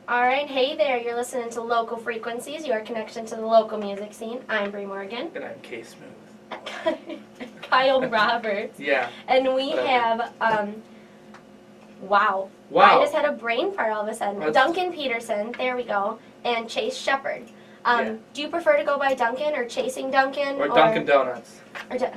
All right, hey there, you're listening to Local Frequencies, your connection to the local music scene. I'm Bree Morgan. And I'm K Smooth. Kyle Roberts. Yeah. And we have, wow. I just had a brain fart all of a sudden. Duncan Peterson, there we go, and Chase Shepard. Do you prefer to go by Duncan or Chasing Duncan? Or Dunkin' Donuts?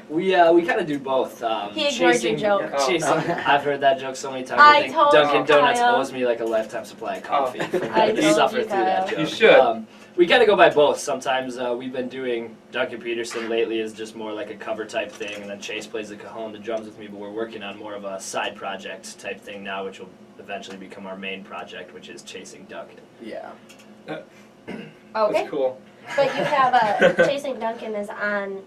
We kind of do both. He ignored your joke. Chasing, I've heard that joke so many times. I think told Dunkin' you, Donuts Kyle. owes me like a lifetime supply of coffee. I told suffer you, through that Kyle. joke. You should. We kind of go by both. Sometimes we've been doing Duncan Peterson lately is just more like a cover type thing, and then Chase plays the cajon, the drums with me, but we're working on more of a side project type thing now, which will eventually become our main project, which is Chasing Duncan. Yeah. Okay. That's cool. But you have Chasing Duncan is on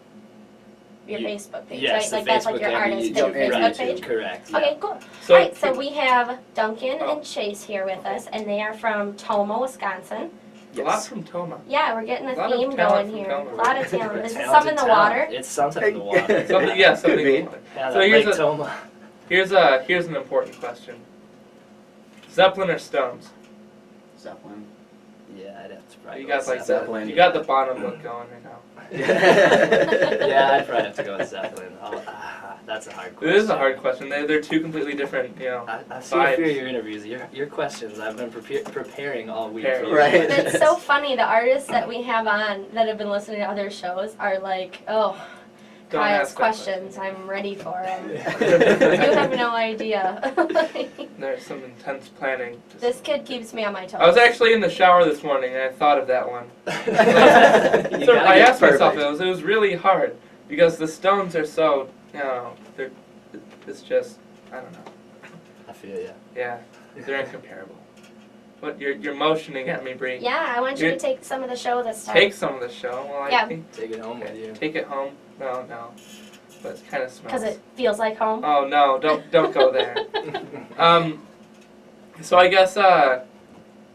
your Facebook page, yes, right? Like the that's Facebook like your and artist YouTube, Facebook right, page? Correct. Yeah. Okay, cool. So, Alright, so we have Duncan and Chase here with us, and they are from Tomah, Wisconsin. a lot from Tomah. Yeah, we're getting a Lot of theme talent going from here. Tomah. A lot of talent. Is it Talented some in the talent. water? It's something in the water. Something, yeah, something. Could be. in the water. Yeah, So that here's Lake a- Tomah. Here's an important question. Zeppelin or Stones? Zeppelin. Yeah, I'd have to probably You go got with like Zeppelin. you got the bottom look going right now. Yeah, I'd probably have to go with Zeppelin. That's a hard It question. is a hard question. They're two completely different, I've seen a few of vibes. your interviews. Your questions I've been preparing all week. For you. Right. But it's so funny, the artists that we have on that have been listening to other shows are like, oh, Don't Kyle's ask that questions, I'm ready for them. You Yeah. have no idea. There's some intense planning. This kid keeps me on my toes. I was actually in the shower this morning and I thought of that one. You So gotta I get asked myself, perfect. it was really hard because the Stones are so, it's just, I don't know. I feel ya. Yeah, they're incomparable. What, you're motioning at me, Bree. Yeah, I want you to take some of the show this time. Take some of the show. Well, Yeah. I think, Take it home with you. take it home. No. But it kind of smells. Because it feels like home. Oh no, don't go there. So I guess,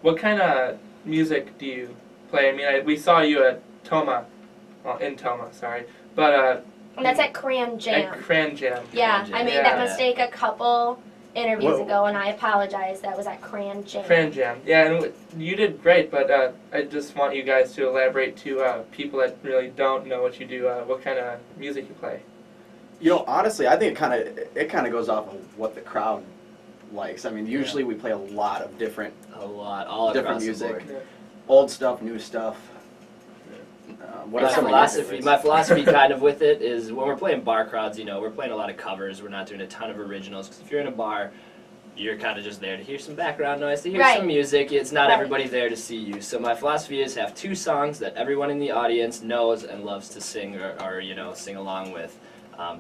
what kind of music do you play? I mean, we saw you at Tomah, well, in Tomah, sorry, but And that's at Cran Jam. at Cran Jam. Yeah, I made that Yeah. mistake a couple interviews Whoa. ago, and I apologize. That was at Cran Jam. Cran Jam. Yeah, and you did great, but I just want you guys to elaborate to people that really don't know what you do, what kind of music you play. Honestly, I think it kind of goes off of what the crowd likes. I mean, usually we play a lot of different all different across music. the board. old stuff, new stuff. What My are some of your philosophy, favorites? my philosophy kind of with it is when we're playing bar crowds, we're playing a lot of covers. We're not doing a ton of originals because if you're in a bar, you're kind of just there to hear some background noise, to hear Right. some music. It's not Right. everybody there to see you. So my philosophy is have two songs that everyone in the audience knows and loves to sing or sing along with.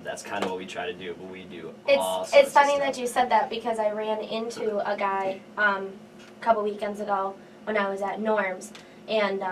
That's kind of what we try to do, but we do all sorts It's of funny stuff. that you said that because I ran into a guy a couple weekends ago when I was at Norm's, and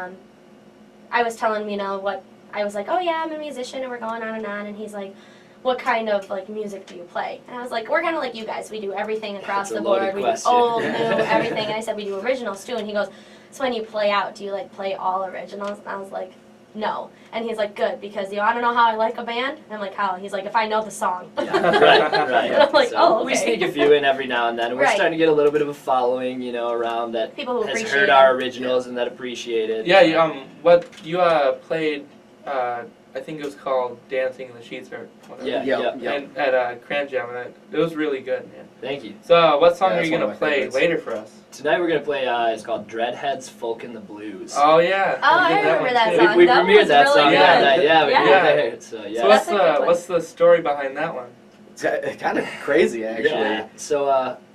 I was telling him, what I was like, oh yeah, I'm a musician and we're going on, and he's like, what kind of music do you play? And I was like, we're kind of like you guys. We do everything across That's a the board. loaded We question. do old, new, everything. And I said we do originals too, and he goes, so when you play out, do you play all originals? And I was like, no. And he's like, good, because you want to know how I like a band? And I'm like, how? He's like, if I know the song. Yeah, right. And I'm like, So oh, okay. we sneak a few in every now and then, and we're Right. starting to get a little bit of a following, around that People who has appreciate heard it. our originals and that appreciate it. Yeah, what you played, I think it was called Dancing in the Sheets or whatever. Yeah. And at Cran Jam, and it was really good, man. Thank you. So, what song Yeah, are that's you one gonna of my play favorites. later for us? Tonight we're gonna play. It's called Dreadhead's Folkin the Blues. Oh yeah. Oh, I We did remember one, that too. song. we That premiered was that really song good. that night. Yeah, we Yeah. did that. So yeah. So That's a good one. what's the story behind that one? It's kind of crazy, actually. Yeah. So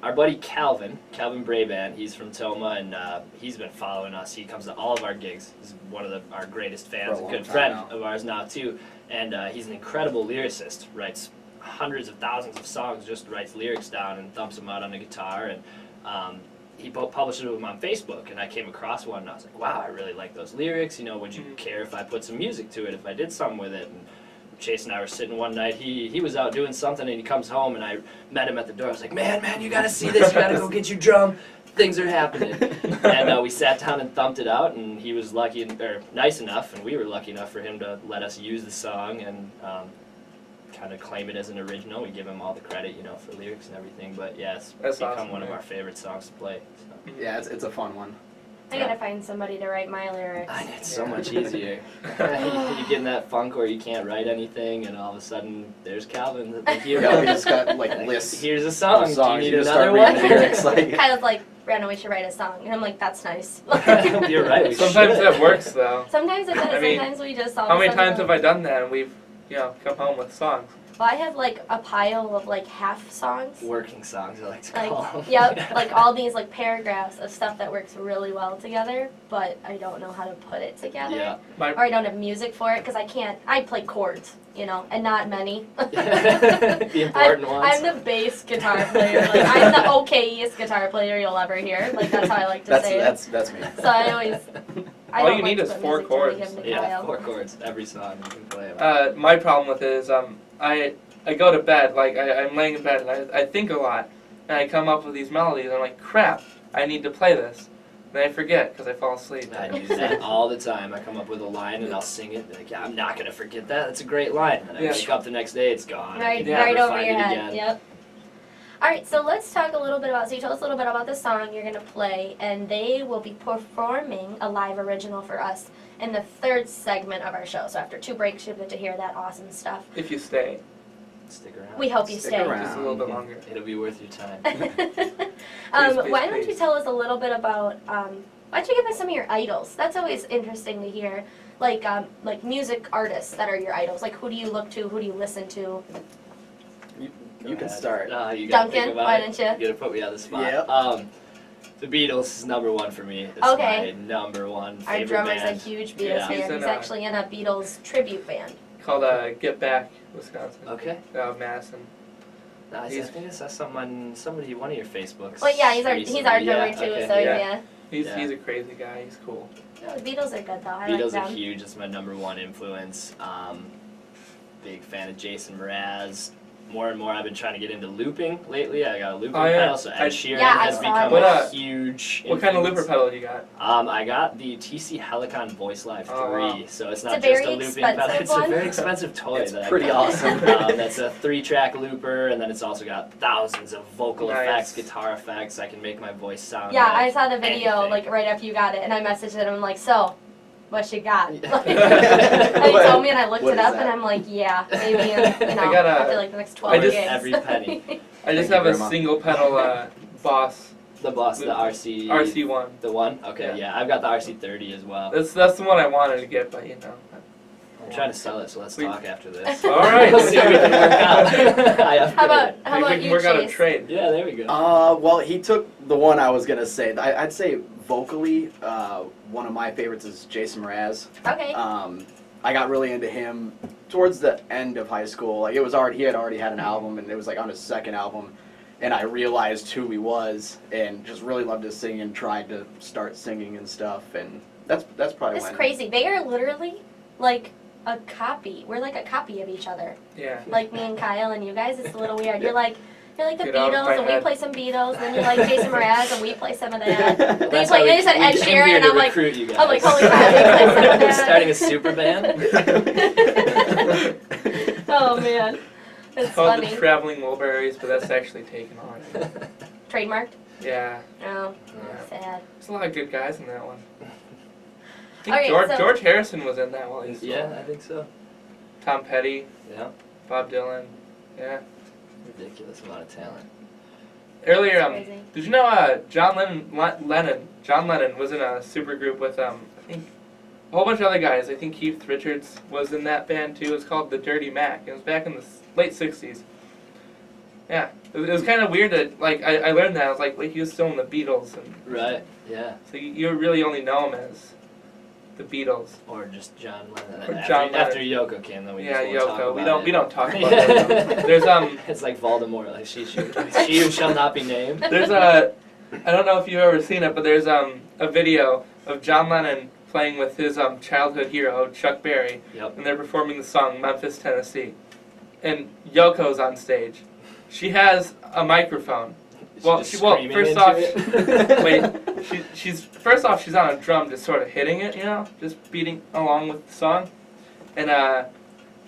our buddy Calvin Brabant, he's from Tomah, and he's been following us. He comes to all of our gigs. He's one of our greatest fans, For a a long good time friend now. of ours now too. And he's an incredible lyricist. Writes hundreds of thousands of songs, just writes lyrics down and thumps them out on a guitar. And he published them on Facebook, and I came across one, and I was like, wow, I really like those lyrics. Would you care if I put some music to it, if I did something with it? And Chase and I were sitting one night. He was out doing something, and he comes home, and I met him at the door. I was like, man, you gotta see this. You gotta go get your drum. Things are happening. And we sat down and thumped it out, and he was nice enough, and we were lucky enough for him to let us use the song and kind of claim it as an original. We give him all the credit, for lyrics and everything. But yeah, it's That's become awesome, one of yeah. our favorite songs to play. So. Yeah, it's a fun one. I gotta find somebody to write my lyrics. It's so much easier. You get in that funk where you can't write anything, and all of a sudden, there's Calvin. Like, We just got like lists. Here's a song. of songs. Do you You need just start another reading one? the lyrics. Like, Kind of like, Brandon, we should write a song. And I'm like, that's nice. You're right. We Sometimes should. that works though. Sometimes it does. I mean, Sometimes we just all How of a many sudden times go- have I done that and we've, come home with songs? Well, I have like a pile of like half songs. Working songs, I like to call them. Like, yep, like all these like paragraphs of stuff that works really well together, but I don't know how to put it together. Yeah. Or I don't have music for it because I play chords, and not many. The important ones. I'm the bass guitar player. Like, I'm the okayest guitar player you'll ever hear. Like, that's how I like to say it. that's me. So I always. I All don't you like need to is put 4 music till we chords. give them to Yeah, Kyle. 4 chords. Every song you can play them. My problem with it is I go to bed, like I'm laying in bed and I think a lot, and I come up with these melodies and I'm like, crap, I need to play this. Then I forget because I fall asleep. I do that all the time. I come up with a line and I'll sing it. Like, yeah, I'm not gonna forget that. That's a great line. And I Yeah. wake up the next day, it's gone. I Right, can right never over find your it head. again. Yep. All right, so let's talk a little bit about. So you told us a little bit about the song you're gonna play, and they will be performing a live original for us in the 3rd segment of our show. So after 2 breaks, you'll get to hear that awesome stuff. If you stay Stick around. We hope you Stick stay. around. just a little bit longer. It'll be worth your time. Please, Why don't you please. tell us a little bit about? Why don't you give us some of your idols? That's always interesting to hear. Like music artists that are your idols. Like, who do you look to? Who do you listen to? You can start. You gotta Duncan, think about why it. don't you? You gotta put me on the spot. Yep. The Beatles is number 1 for me. It's Okay. my number 1 Our favorite drummer's band. a huge Beatles Yeah. fan. He's in He's a- actually in a Beatles tribute band. Called Get Back, Wisconsin. Okay. Madison. Nice. I think I saw somebody one of your Facebooks. Well, yeah, he's our recently. drummer Yeah, too. okay. So Yeah. yeah. He's Yeah. he's a crazy guy. He's cool. No, the Beatles are good though. I Beatles like are them. huge. It's my number 1 influence. Big fan of Jason Mraz. More and more, I've been trying to get into looping lately. I got a looping Oh, yeah. pedal, so Ed Sheeran Yeah, I has saw become that. a huge. What kind of looper influence. pedal do you got? I got the TC Helicon Voice Live 3, Oh, wow. so it's a not just very a looping expensive pedal. It's one. a very expensive toy. It's that I pretty got. awesome. That's a 3-track looper, and then it's also got thousands of vocal Nice. effects, guitar effects. I can make my voice sound. Yeah, like I saw the video anything. like right after you got it, and I messaged him. I'm like, so, what you got? Yeah. Like, and he told me, and I looked What it is up, that? and I'm like, yeah, maybe in, I got a- after like the next 12 I just- gigs. Every penny. I just Thank have you a very much. single pedal Boss The Boss, the RC. RC1. The one? Okay, yeah. I've got the RC30 as well. That's the one I wanted to get, but I'm trying to sell it, so let's talk after this. All right. We'll see what we can work out. How about Maybe we can you, work out a Chase? trade. Yeah, there we go. Well, he took the one I was gonna say. I'd say vocally, one of my favorites is Jason Mraz. Okay. I got really into him towards the end of high school. Like he had already had an album, and it was like on his 2nd album, and I realized who he was, and just really loved his singing. And tried to start singing and stuff, and that's probably It's when. crazy. They are literally like a copy. We're like a copy of each other. Yeah. Like me and Kyle and you guys. It's a little weird. You're like the Get out of Beatles, my and we head. play some Beatles. And then you like Jason Mraz, and we play some of that. Then you That's play. how Then you said we Ed came Sheeran, here and to I'm like, recruit you guys. I'm like, holy crap, we play some of that. Starting a super band. Oh man, It's it's called funny. the Traveling Wilburys, but that's actually taken on. Trademarked. Yeah. Oh, Yeah. sad. There's a lot of good guys in that one. I think Okay, George, so- George Harrison was in that one. He's Yeah, I think so. Tom Petty, Yeah. Bob Dylan. Yeah. Ridiculous amount of talent. Earlier, That's crazy. did you know John Lennon was in a super group with I think a whole bunch of other guys. I think Keith Richards was in that band too. It was called the Dirty Mac. It was back in the late '60s. Yeah, it was kind of weird that I learned that. I was like, wait, he was still in the Beatles, and Right. Yeah. so you really only know him as the Beatles. Or just John Lennon. Or after, John Lennon. after Yoko came, then we Yeah, just won't talk Yoko. about We it. don't talk about that. There's It's like Voldemort. Like she who shall not be named. There's I don't know if you've ever seen it, but there's a video of John Lennon playing with his childhood hero Chuck Berry, Yep. and they're performing the song Memphis, Tennessee, and Yoko's on stage. She has a microphone. Well, She's first screaming off, into it. wait, she's on a drum, just sort of hitting it, just beating along with the song, and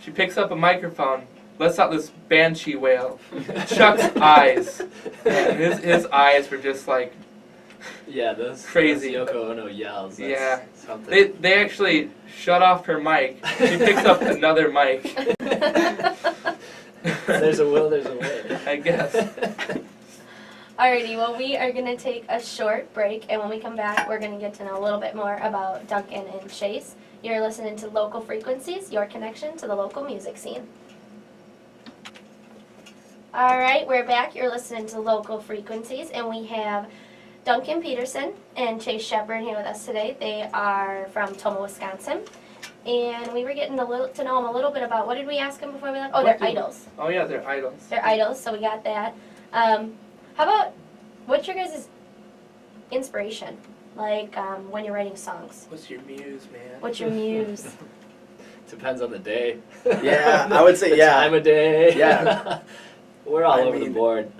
she picks up a microphone, lets out this banshee wail. Chuck's eyes, and his eyes were just like Yeah, those Crazy. those Yoko Ono yells. That's Yeah. something. They actually shut off her mic. She picks up another mic. There's a will, there's a way. I guess. Alrighty, well, we are going to take a short break, and when we come back, we're going to get to know a little bit more about Duncan and Chase. You're listening to Local Frequencies, your connection to the local music scene. Alright, we're back. You're listening to Local Frequencies, and we have Duncan Peterson and Chase Shepard here with us today. They are from Tomah, Wisconsin. And we were getting to know them a little bit about, what did we ask them before we left? Oh, they're idols. Oh yeah, they're idols. They're idols, so we got that. How about, what's your guys' inspiration? Like, when you're writing songs? What's your muse, man? What's your muse? Depends on the day. Yeah, I would say the yeah. time of day. Yeah. We're all I over the mean- board.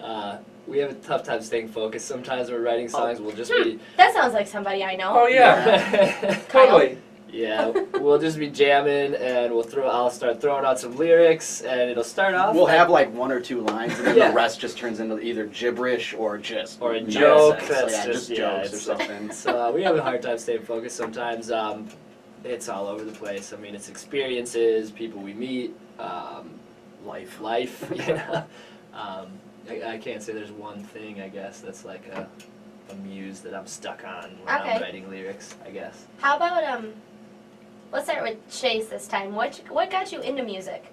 We have a tough time staying focused. Sometimes we're writing songs, we'll just be... That sounds like somebody I know. Oh yeah, totally. Yeah, we'll just be jamming, and I'll start throwing out some lyrics, and it'll start off. We'll have like one or two lines, and then Yeah. the rest just turns into either gibberish or just Or a nonsense. joke So, that's yeah, just- just yeah, jokes or it's- something. So we have a hard time staying focused sometimes. It's all over the place. I mean, it's experiences, people we meet, life. You know? I can't say there's one thing, I guess, that's like a muse that I'm stuck on when Okay. I'm writing lyrics, I guess. How about, let's start with Chase this time. What got you into music?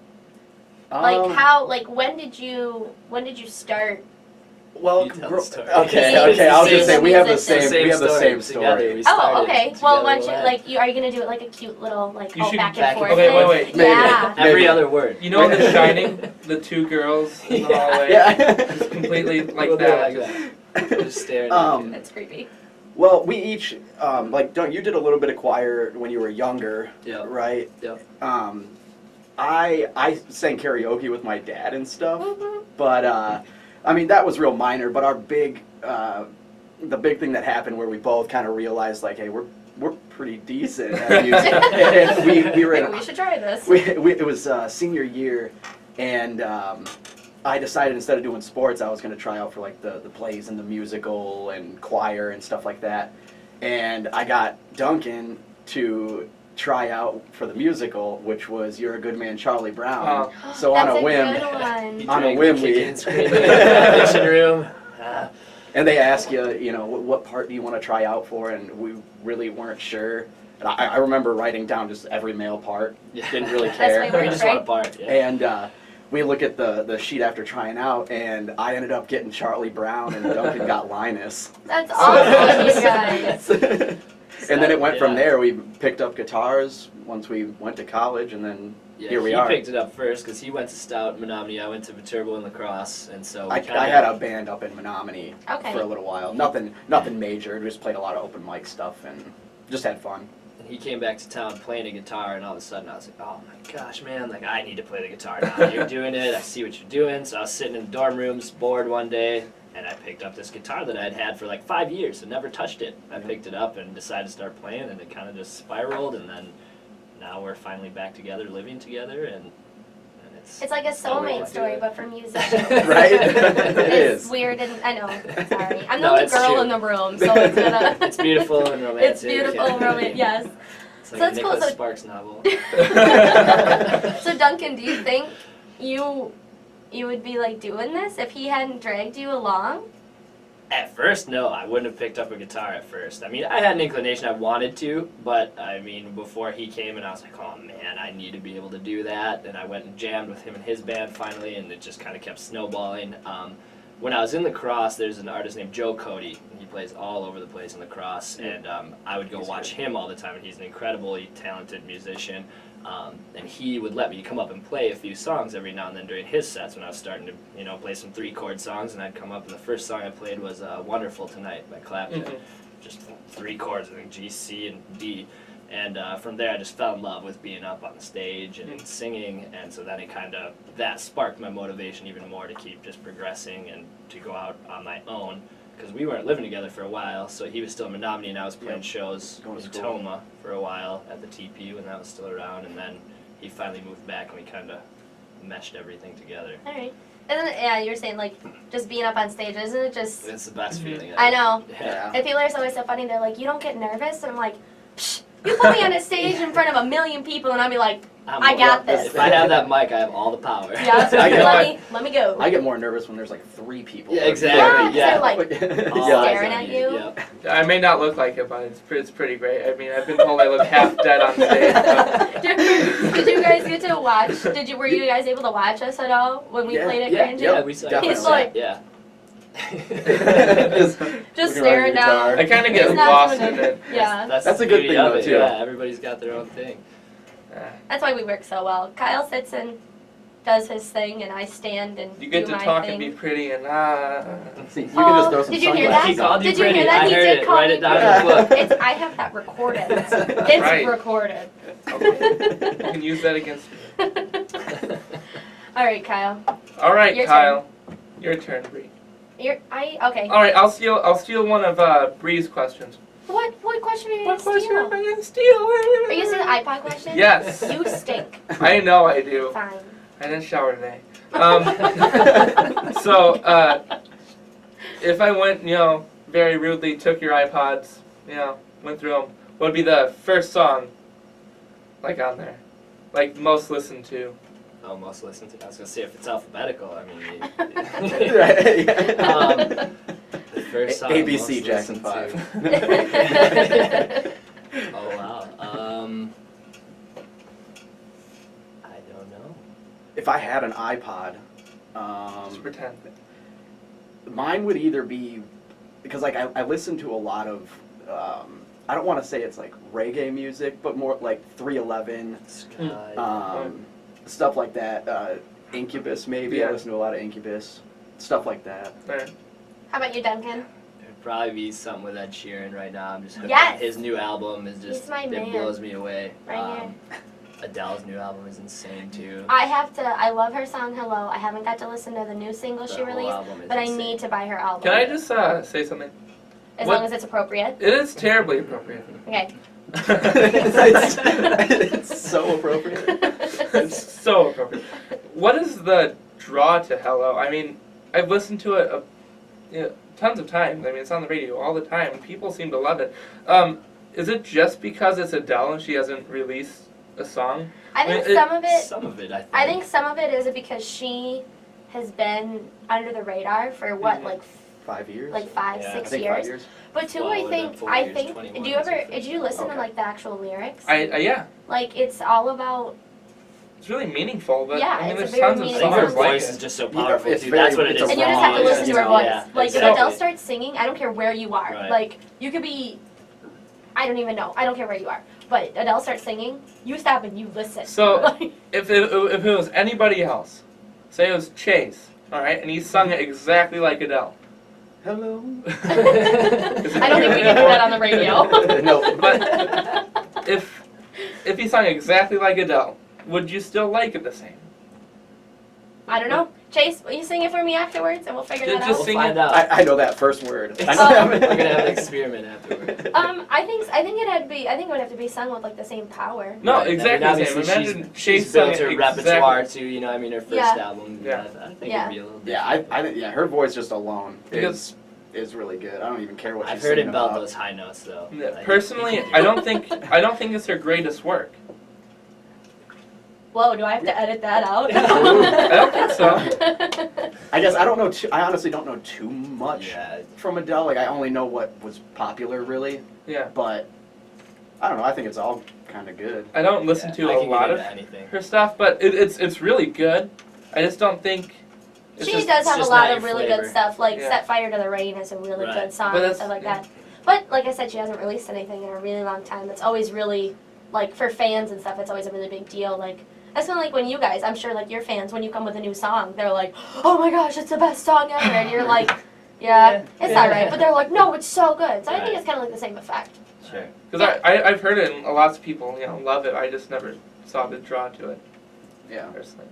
When did you start? Well, You tell the story. okay. Yeah. I was Same- gonna say we have the same same. We have the same together. story. We Oh, started okay. together Well, why don't with you, are you gonna do it like a cute little, like, You should back back and forth? and Okay, thing? wait. Maybe. Yeah. Every Maybe. other word. You know in The Shining, the two girls in the hallway? Yeah. Just completely like We'll do it that. like that. Just staring Um, at you. That's creepy. Well, we each you did a little bit of choir when you were younger, Yep. right? Yep. I sang karaoke with my dad and stuff, Mhm. but I mean that was real minor. But our the big thing that happened where we both kind of realized like, hey, we're pretty decent at music, and we were Maybe in we should try this. it was senior year, and I decided instead of doing sports, I was going to try out for like the plays and the musical and choir and stuff like that. And I got Duncan to try out for the musical, which was "You're a Good Man, Charlie Brown." So That's on a a whim, good one. on a Drag whim, the we- kick in, screaming in the audition room. and they ask you, what part do you want to try out for, and we really weren't sure. And I remember writing down just every male part. Yeah. Didn't really That's care. my We worst, just want a right? part. Yeah. And we look at the sheet after trying out, and I ended up getting Charlie Brown, and Duncan got Linus. That's awesome, you guys. And then it went from Yeah. there. We picked up guitars once we went to college, and then Yeah, here we he are. picked it up first because he went to Stout and Menominee. I went to Viterbo and La Crosse, and so we I kinda, had a band up in Menominee Okay. for a little while. Nothing major. We just played a lot of open mic stuff and just had fun. And he came back to town playing a guitar, and all of a sudden I was like, oh my gosh, man, like I need to play the guitar now. You're doing it. I see what you're doing. So I was sitting in the dorm rooms, bored one day, and I picked up this guitar that I'd had for like 5 years and never touched it. I picked it up and decided to start playing, and it kind of just spiraled, and then now we're finally back together, living together, and It's like a so weird soulmate to story, do but for musicians. Right? It It's is. weird and I know. Sorry, I'm the No, only it's girl true. in the room, so it's gonna. It's beautiful and romantic. It's beautiful and romantic. Yes. It's like So a that's cool, Nicholas so- Sparks novel. So Duncan, do you think you would be like doing this if he hadn't dragged you along? At first, no, I wouldn't have picked up a guitar at first. I mean, I had an inclination I wanted to, but I mean, before he came and I was like, oh man, I need to be able to do that. And I went and jammed with him and his band finally, and it just kind of kept snowballing. When I was in La Crosse, there's an artist named Joe Cody, and he plays all over the place in La Crosse, and I would go watch him all the time, and he's an incredibly talented musician. And he would let me come up and play a few songs every now and then during his sets when I was starting to, play some 3-chord songs, and I'd come up, and the first song I played was "Wonderful Tonight" by Clapton. Mhm. Just 3 chords, I think G, C, and D. And from there, I just fell in love with being up on the stage and singing, and so then that sparked my motivation even more to keep just progressing and to go out on my own. Because we weren't living together for a while, so he was still in Menominee, and I was playing shows Going to in school. Tomah for a while at the TP when that was still around, and then he finally moved back, and we kind of meshed everything together. All right. Isn't it, yeah, you're saying like just being up on stage, isn't it just? It's the best feeling. I know. Yeah. And people are always so funny. They're like, you don't get nervous, and I'm like, psh, you put me on a stage in front of 1 million people, and I'll be like, I got this. If I have that mic, I have all the power. Yeah, so let me go. I get more nervous when there's like 3 people. Yeah, exactly. Yeah, Yeah. they're like staring at you. Yep. I may not look like it, but it's pretty great. I mean, I've been told I look half dead on stage. But Did you guys get to watch? Were you guys able to watch us at all when we played at Grand Yeah, Jam? we saw Definitely. He's like- yeah. Just Looking staring around your down. I kind of get He's not lost doing in it. it. Yeah, That's the a good beauty thing, of though, it, too. Yeah, everybody's got their own thing. that's why we work so well. Kyle sits and does his thing, and I stand and You get do to my talk thing. and be pretty and See, you can just throw some Did you hear sunglasses that? He called you Did you pretty. hear that? I He heard did it. call Write me it down in pretty. the book. I have that recorded. It's Right. recorded. Okay. You can use that against me. All right, Kyle. All right, Your Kyle. Your turn, Bree. Okay. All right, I'll steal one of Bree's questions. What question are you What gonna question am steal? I gonna steal? Are you saying the iPod question? Yes. You stink. I know I do. Fine. I didn't shower today. So, if I went, very rudely took your iPods, went through them, what would be the first song, like, on there? Like, most listened to? Oh, most listened to. I was gonna say if it's alphabetical. I mean, the first song ABC most Jackson listened 5. to. Oh wow. I don't know. If I had an iPod, Just pretend. mine would either be, because like I listen to a lot of, I don't want to say it's like reggae music, but more like 311, Sky. stuff like that. Incubus maybe. Yeah. I listen to a lot of Incubus, stuff like that. Right. How about you, Duncan? It'd probably be something with Ed Sheeran right now. I'm just hooked Yes! on his new album is just He's my it man. blows me away. Right Adele's new album is insane too. I love her song Hello. I haven't got to listen to the new single The she whole released, album is but I insane. need to buy her album. Can I just say something? As what- long as it's appropriate. It is terribly appropriate. Okay. it's so appropriate. It's so appropriate. What is the draw to Hello? I mean, I've listened to it tons of times. I mean, it's on the radio all the time. People seem to love it. Is it just because it's Adele and she hasn't released a song? I think I mean, some of it. I think. I think some of it is because she has been under the radar for what, Mhm. like 5 years. like 5, Yeah. I 6 think years. 5 years. But two, Well, I within think 4 I years, think 21 do you is ever official. did you listen to Okay. like the actual lyrics? Yeah. Like it's all about It's really meaningful, but Yeah, I mean, it's a there's very tons of I meaningful think her songs like voice is it. just so Yeah, powerful, it's dude. very- That's what it it's is. a and you just have to raw, listen to her Yeah, voice. yeah, Like exactly. if Adele starts singing, I don't care where you are. Right. Like you could be I don't even know. I don't care where you are. But Adele starts singing, you stop and you listen. So- Like, If it was anybody else, say it was Chase, all right, and he sung it exactly like Adele. Hello. I don't think we can do that on the radio. No, But if he sung exactly like Adele, would you still like it the same? I don't know. Chase, will you sing it for me afterwards and we'll figure that Just out? sing We'll find it. out. I know that first word. I Oh. We're gonna have an experiment afterward. I think it would have to be sung with like the same power. No, Right, exactly I mean, the same. obviously Imagine she's Chase built sung her it repertoire exactly. too. You know, I mean, her first Yeah. album. Yeah. I think Yeah. it'd be a little. Yeah, I think her voice just alone Because- is really good. I don't even care what she's I've heard singing him belt about. those high notes though. Yeah, Like, personally, he can do I it. don't think it's her greatest work. Whoa, do I have to edit that out? I don't think so. I guess I don't know. I honestly don't know too much Yeah. from Adele. Like I only know what was popular, really. Yeah, But I don't know. I think it's all kind of good. I don't listen Yeah, to I a can get lot of into anything. her stuff, but it's really good. I just don't think. It's She just, does have a just lot not of your really flavor. good stuff. Like Yeah. "Set Fire to the Rain" is a really Right. good song But and that's- stuff like yeah. that. But like I said, she hasn't released anything in a really long time. It's always really like for fans and stuff. It's always a really big deal. Like that's kind of like when you guys, I'm sure, like your fans, when you come with a new song, they're like, "Oh my gosh, it's the best song ever," and you're like, "Yeah, it's Yeah. alright," but they're like, "No, it's so good." So I think Right. it's kind of like the same effect. Sure. Because I've heard it and lots of people love it. I just never saw the draw to it Yeah. personally.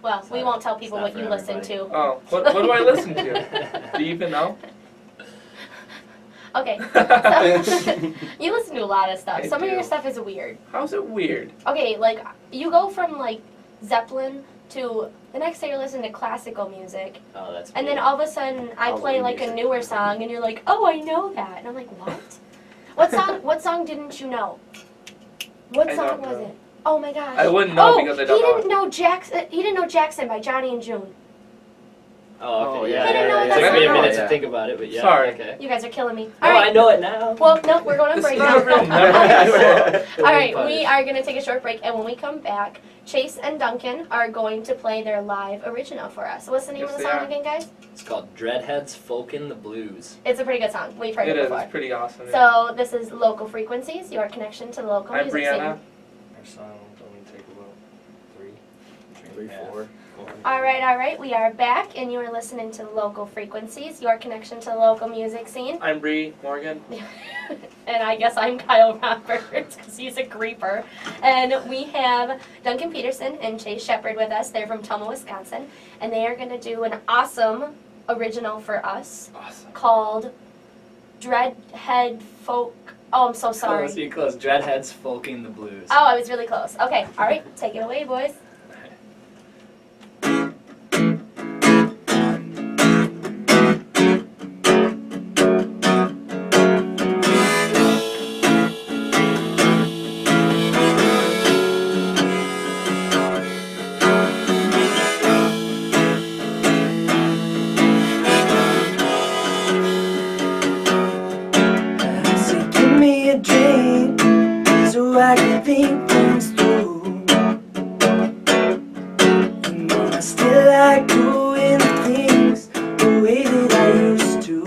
Well, It's we not- won't tell it's people not what for you listen everybody. to. Oh, what do I listen to? Do you even know? Okay, so you listen to a lot of stuff. I Some of your do. stuff is weird. How's it weird? Okay, like you go from like Zeppelin to the next day you're listening to classical music, Oh, that's. and then cool. all of a sudden I play Halloween like a music. newer song, and you're like, oh, I know that, and I'm like, what? What song didn't you know? What I song don't was know. it? Oh my gosh. I wouldn't know oh, because I don't know. He didn't know Jackson by Johnny and June. Oh, okay. Oh, yeah, I didn't know yeah. that Took me a song. minute Yeah. to think about it, but yeah. Sorry. Okay. You guys are killing me. Oh, All right. I know it now. Well, no, we're going on This break is now. not real memory. All right, we are going to take a short break, and when we come back, Chase and Duncan are going to play their live original for us. What's the name Yes, of the they song are. again, guys? It's called Dreadhead's Folkin the Blues. It's a pretty good song. We've heard It it is. before. It's pretty awesome. Yeah. So this is Local Frequencies, your connection to the local I'm music Brianna. scene. Our song will only take about 3. 4. All right. We are back, and you are listening to Local Frequencies, your connection to the local music scene. I'm Bree Morgan. And I guess I'm Kyle Roberts because he's a creeper. And we have Duncan Peterson and Chase Shepard with us. They're from Tomah, Wisconsin, and they are going to do an awesome original for us Awesome. called Dreadhead Folk. Oh, I'm so sorry. Close, you're close. Dreadhead's Folkin the Blues. Oh, I was really close. Okay, all right, take it away, boys. So give me a drink so I can think things through. You know I still like doing things the way that I used to.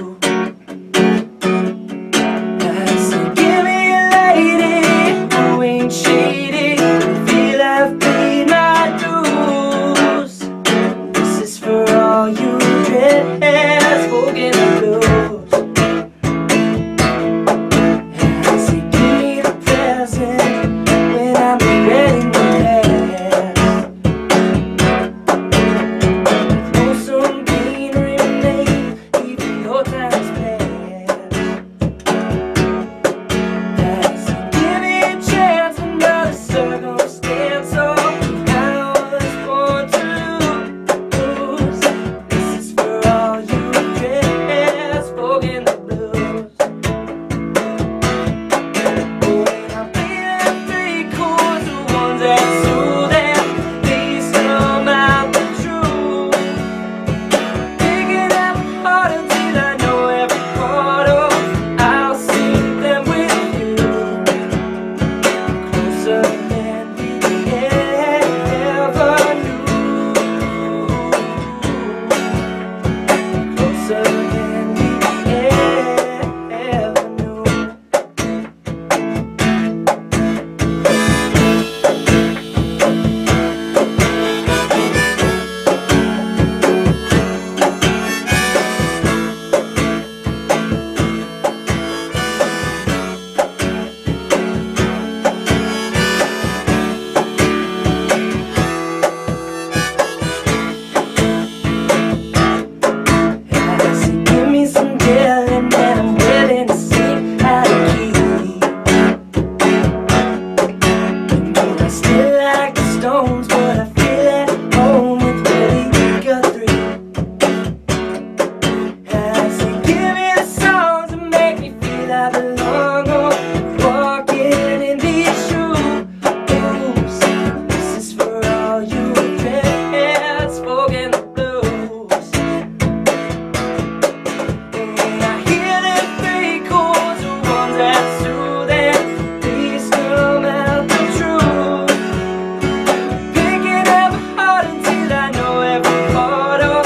So give me a lady who ain't shady. Feel I've paid my dues. This is for all you dreadheads, Folkin the blues. Say, give me the present when I'm regretting the past. Know some pain remains even though time's passed. Say, give me a chance, another circumstance. Oh, I was born to lose. This is for all you dreadheads, Folkin the blues. When I'm feeling three chords, the ones that soothe them, these come out the truth. Picking up hard until I know every part of. I'll sing them with you. Closer than we ever knew. Closer than we ever knew. Say, give me some yelling and I'm willing to sing out of key. You know I still like the Stones, but I feel at home with Willie Guthrie. I say, give me the songs that make me feel I belong. Oh, walking in these shoes. This is for all you dreadheads, Folkin the blues. And I hear them three chords, the ones that soothe them. These come out the truth. Picking up hard until I know every part of.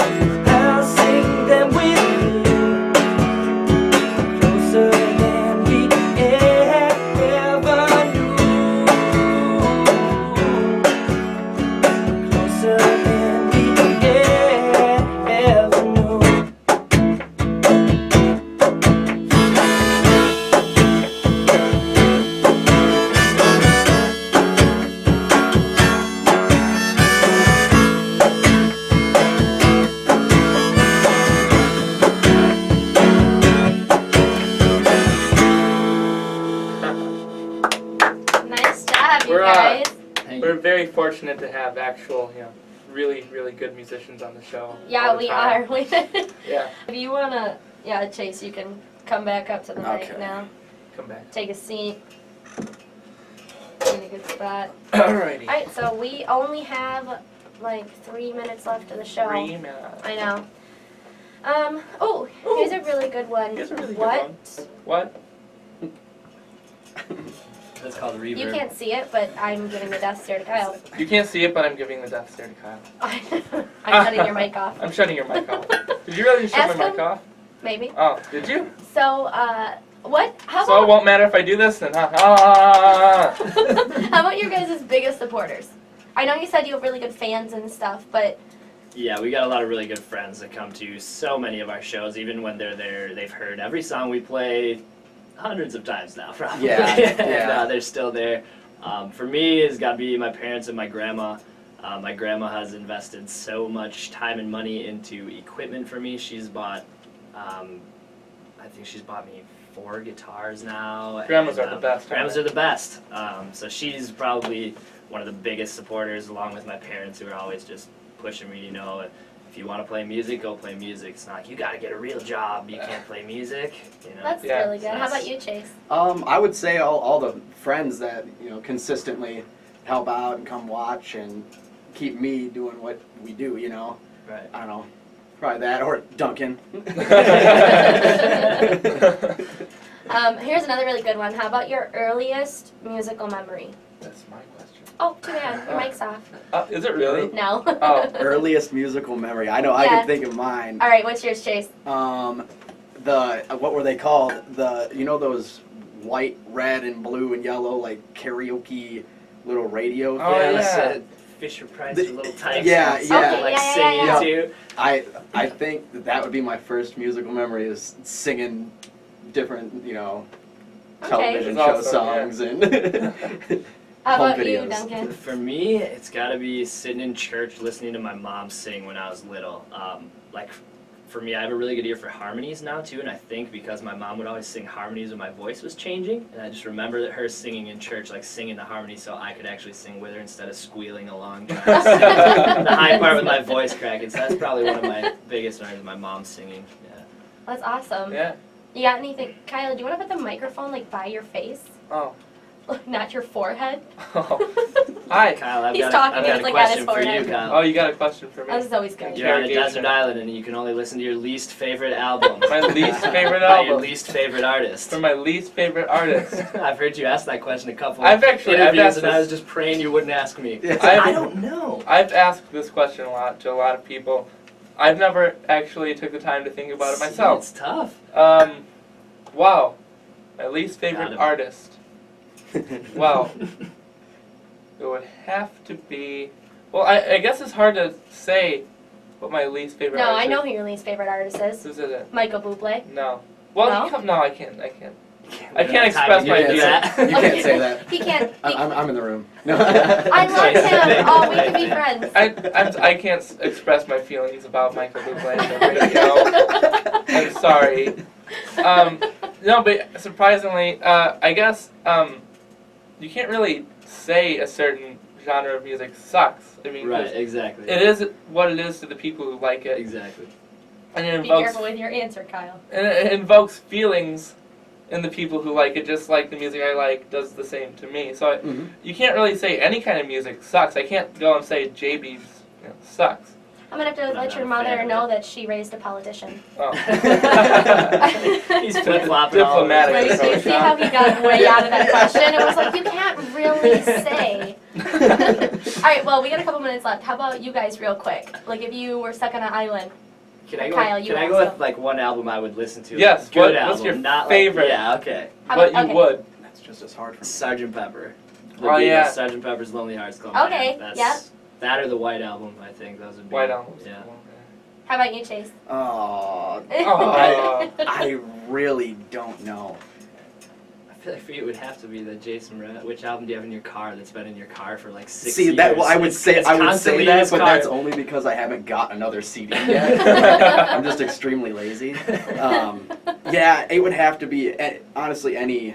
I'll sing them with you. Closer than we ever knew. Closer than we ever knew. Nice job, you We're, guys. Thank We're you. very fortunate to have actual, really, really good musicians on the show. Yeah, all the we time. are. Yeah, If you wanna, Chase, you can come back up to the mic Okay. now. come back. Take a seat. In a good spot. Alrighty. Alright, so we only have like 3 minutes left of the show. 3 minutes. I know. Here's a really good one. Here's a really good What? one. What? That's called reverb. You can't see it, but I'm giving the death stare to Kyle. You can't see it, but I'm giving the death stare to Kyle. I'm shutting your mic off. I'm shutting your mic off. Did you really just shut Ask my mic him. off? Maybe. Oh, did you? So, what? How So it about won't matter if I do this then, huh? Ah! how about your guys' biggest supporters? I know you said you have really good fans and stuff, but Yeah, we got a lot of really good friends that come to so many of our shows. Even when they're there, they've heard every song we play hundreds of times now, probably. Yeah, and yeah. they're still there. For me, it's got to be my parents and my grandma. My grandma has invested so much time and money into equipment for me. She's bought, I think she's bought me 4 guitars now. Grandmas and, are the best, Grandmas aren't are the best. So she's probably one of the biggest supporters, along with my parents, who are always just pushing me, if you want to play music, go play music. It's not like you got to get a real job, you can't play music, that's Yeah. really good. How about you, Chase? I would say all the friends that consistently help out and come watch and keep me doing what we do. Right. I don't know, probably that or Duncan. Here's another really good one. How about your earliest musical memory? That's my question. Oh, too bad. Your mic's off. Is it really? No. Oh. Earliest musical memory. I know I Yeah. can think of mine. All right, what's yours, Chase? What were they called? Those white, red, and blue and yellow like karaoke little radio Oh, things. yeah. Fisher Price The- with little tanks. yeah, and yeah. something like Okay, singing yeah. to. I think that would be my first musical memory is singing different television That's show awesome, songs and How home about you, videos. Duncan? For me, it's got to be sitting in church listening to my mom sing when I was little. For me, I have a really good ear for harmonies now too, and I think because my mom would always sing harmonies when my voice was changing, and I just remember that her singing in church, like singing the harmony so I could actually sing with her instead of squealing along trying to sing the high part with my voice cracking. So that's probably one of my biggest memories, my mom singing. Yeah. That's awesome. Yeah. You got anything? Kyle, do you want to put the microphone by your face? Oh. Not your forehead? Hi. Kyle, I've He's got talking, I've got it's a like at his question for you, forehead. Kyle. Oh, you got a question for me? This is always good. You're on a Interrogation. desert island and you can only listen to your least favorite album. My least favorite By your album. least favorite artist. For my least favorite artist. I've heard you ask that question a couple I've actually- I've interviews asked and I was this- just praying you wouldn't ask me. Yeah. I don't know. I've asked this question a lot to a lot of people. I've never actually took the time to think about it myself. It's tough. Wow. My least Got favorite him. artist. Well, it would have to be. Well, I guess it's hard to say what my least favorite No, artist I know is. who your least favorite artist is. Who's it? Michael Bublé. No. Well, No? no, I can't. I can't We don't have express time to my do views. that. You can't say that. He can't. I'm in the room. No. I love him. Oh, we can be Right. friends. I can't express my feelings about Michael Bublé on the radio. I'm sorry. No, but surprisingly, I guess you can't really say a certain genre of music sucks. I mean, 'cause Right, exactly. it is what it is to the people who like it, Exactly. and it Be invokes careful with your answer, Kyle. and it invokes feelings in the people who like it, just like the music I like does the same to me. So Mhm. you can't really say any kind of music sucks. I can't go and say JB's sucks. I'm gonna have to I'm let not your a mother fan of know it. that she raised a politician. Oh. He's flip-flopping all over Diplomatic the Like, place. you see how he got way out of that question? It was like, you can't really say. All right, well, we got a couple minutes left. How about you guys real quick? Like, if you were stuck on an island. Can I go? Kyle, you can I go also. with like one album I would listen to? Yes, Good what- album, what's your not favorite? Like, yeah, okay. How But about, you okay. would. That's just as hard for me. Sgt. Pepper. The Oh, Beatles, yeah. Sgt. Pepper's Lonely Hearts Club Okay, Band. yeah. That or the White Album, I think those would be. White Album. Yeah. How about you, Chase? Oh, Oh. I really don't know. I feel like for you it would have to be the Jason Mraz. Which album do you have in your car that's been in your car for like 6 See years? that? Well, I would say It's I would constantly say in that, his but car. that's only because I haven't got another CD yet. I'm just extremely lazy. Yeah, it would have to be honestly any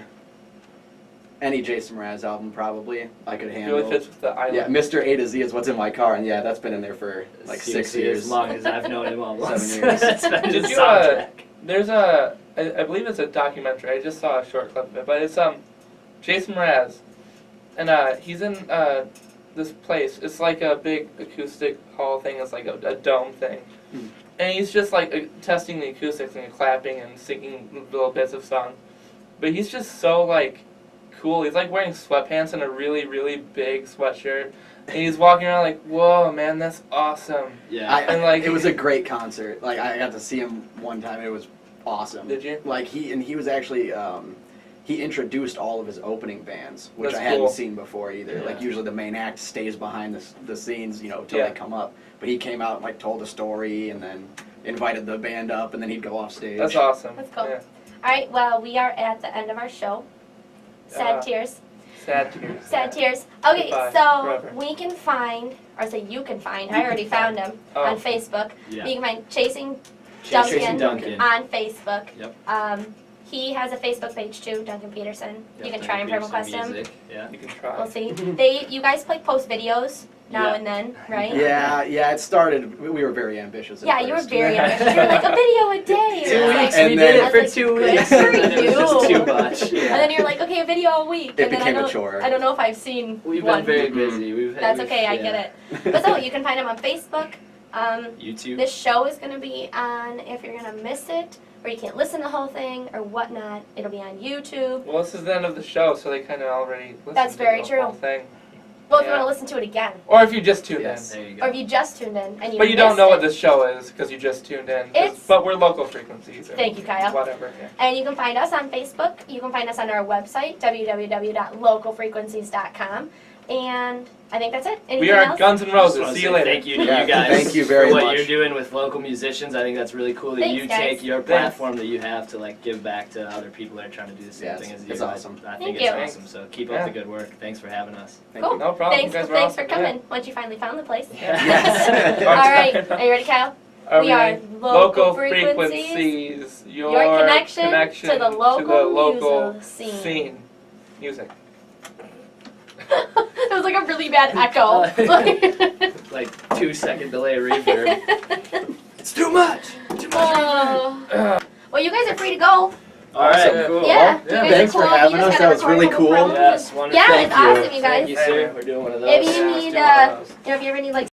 any Jason Mraz album probably I could handle. Really fits with the island. Yeah, Mr. A to Z is what's in my car, and yeah, that's been in there for like 6 Seriously, years. as long as I've known him almost. 7 years. That's been Did his you, soundtrack. There's I believe it's a documentary. I just saw a short clip of it, but it's Jason Mraz, and he's in this place. It's like a big acoustic hall thing. It's like a dome thing, and he's just like testing the acoustics and clapping and singing little bits of songs. But he's just so like cool. He's like wearing sweatpants and a really really big sweatshirt, and he's walking around like, whoa, man, that's awesome. Yeah. And like It was a great concert. Like I got to see him one time. It was awesome. Did you? Like he was actually he introduced all of his opening bands, which That's I hadn't cool. seen before either. Yeah. Like usually the main act stays behind the scenes, you know, till Yeah. they come up. But he came out and like told a story and then invited the band up and then he'd go off stage. That's awesome. That's cool. Yeah. All right, well, we are at the end of our show. Sad tears. Sad tears. Sad tears. Okay, Goodbye, so forever. we can find, or say you can find, You I can already find. found him Oh. on Facebook. Yeah. You can find Chasing Chasing Duncan Duncan. on Facebook. Yep. He has a Facebook page too, Duncan Peterson. You Yep, can try and Duncan friend request Peterson him. Music, Yeah. You can try. We'll see. You guys post videos now Yeah. and then, right? Yeah, it started. We were very ambitious. At Yeah, you were first. very ambitious. You were like a video a day. Two And weeks. like- And We then- did I it for was 2 like, weeks. good for And it was just you. too much. And Yeah. then you're like, okay, a video a week. It and then became I a don't, chore. I don't know if I've seen We've one. been very busy. That's okay, I get it. But so you can find him on Facebook. YouTube. This show is going to be on, if you're going to miss it, or you can't listen to the whole thing, or whatnot, it'll be on YouTube. Well, this is the end of the show, so they kind of already listened That's to very the true. whole thing. Well, if you Yeah. want to listen to it again, Or if you just tuned Yes. There you or go. if you just tuned in and you in. But you don't missed know it, what this show is because you just tuned in. It's- But we're local frequencies. Or Thank you, Kyle. Whatever. Yeah. And you can find us on Facebook. You can find us on our website, www.localfrequencies.com. And I think that's it. Anything We are else? Guns N' I just Roses. wanna See say you later. Thank you to Yeah, you guys. thank you very for what much. you're doing with local musicians. I think that's really cool that Thanks, you guys. take your Thanks. platform that you have to like give back to other people that are trying to do the same Yes, thing as you. it's awesome. I Thank think you. it's awesome. So keep Yeah. up the good work. Thanks for having us. Thank Cool. you. No problem. Thanks, You guys were thanks for awesome. coming. Once you finally found the place. Yes. All right. Are you ready, Kyle? We are ready? local frequencies, Your connection to the local music scene. Music. It was like a really bad echo. Like 2-second delay reverb. It's too much. Oh. Well, you guys are free to go. All right. Awesome. Cool. Yeah. You guys Thanks are for cool. having You just us. gotta That was record really no cool. problem. Yes. Wonderful. Yeah, Thank it's you. awesome, you guys. Thank you, sir. We're doing one of those. If you need, Yeah, let's do one of those. if you ever need like